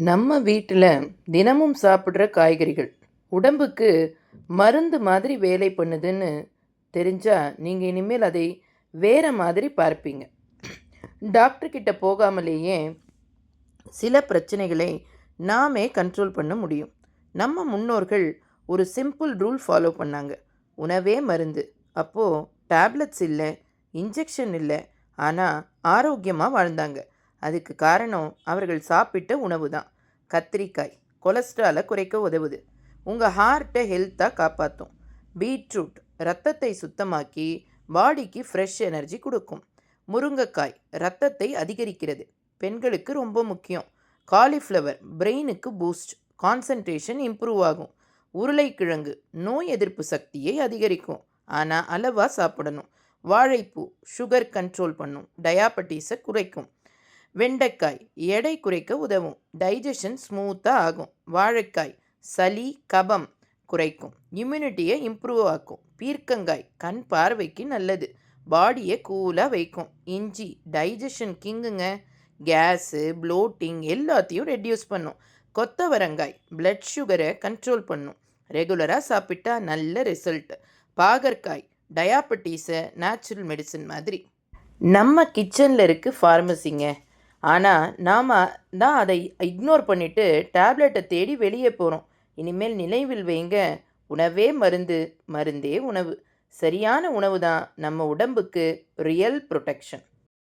நம்ம வீட்டில் தினமும் சாப்பிட்ற காய்கறிகள் உடம்புக்கு மருந்து மாதிரி வேலை பண்ணுதுன்னு தெரிஞ்சால் நீங்கள் இனிமேல் அதை வேறு மாதிரி பார்ப்பீங்க. டாக்டர்கிட்ட போகாமலேயே சில பிரச்சனைகளை நாமே கண்ட்ரோல் பண்ண முடியும். நம்ம முன்னோர்கள் ஒரு சிம்பிள் ரூல் ஃபாலோ பண்ணாங்க. உணவே மருந்து. அப்போது டேப்லெட்ஸ் இல்லை, இன்ஜெக்ஷன் இல்லை, ஆனால் ஆரோக்கியமாக வாழ்ந்தாங்க. அதுக்கு காரணம் அவர்கள் சாப்பிட்ட உணவு தான். கத்திரிக்காய் கொலஸ்ட்ராலை குறைக்க உதவுது. உங்கள் ஹார்ட்டை ஹெல்த்தாக காப்பாற்றும். பீட்ரூட் ரத்தத்தை சுத்தமாக்கி பாடிக்கு ஃப்ரெஷ் எனர்ஜி கொடுக்கும். முருங்கைக்காய் ரத்தத்தை அதிகரிக்கிறது, பெண்களுக்கு ரொம்ப முக்கியம். காலிஃப்ளவர் பிரெயினுக்கு பூஸ்ட், கான்சன்ட்ரேஷன் இம்ப்ரூவ் ஆகும். உருளைக்கிழங்கு நோய் எதிர்ப்பு சக்தியை அதிகரிக்கும், ஆனால் அளவாக சாப்பிடணும். வாழைப்பூ சுகர் கண்ட்ரோல் பண்ணும், டயாபட்டீஸை குறைக்கும். வெண்டைக்காய் எடை குறைக்க உதவும், டைஜஷன் ஸ்மூத்தாக ஆகும். வாழைக்காய் சளி கபம் குறைக்கும், இம்யூனிட்டியை இம்ப்ரூவ் ஆக்கும். பீர்க்கங்காய் கண் பார்வைக்கு நல்லது, பாடியை கூலாக வைக்கும். இஞ்சி டைஜஷன் கிங்குங்க, கேஸு ப்ளோட்டிங் எல்லாத்தையும் ரெடியூஸ் பண்ணும். கொத்தவரங்காய் பிளட் சுகரை கண்ட்ரோல் பண்ணும், ரெகுலராக சாப்பிட்டா நல்ல ரிசல்ட். பாகற்காய் டயாபட்டீஸை நேச்சுரல் மெடிசன் மாதிரி. நம்ம கிச்சனில் இருக்குது ஃபார்மசிங்க, ஆனால் நாம் தான் அதை இக்னோர் பண்ணிவிட்டு டேப்லெட்டை தேடி வெளியே போகிறோம். இனிமேல் நினைவில் வைங்க, உணவே மருந்து, மருந்தே உணவு. சரியான உணவு தான் நம்ம உடம்புக்கு ரியல் ப்ரொடெக்ஷன்.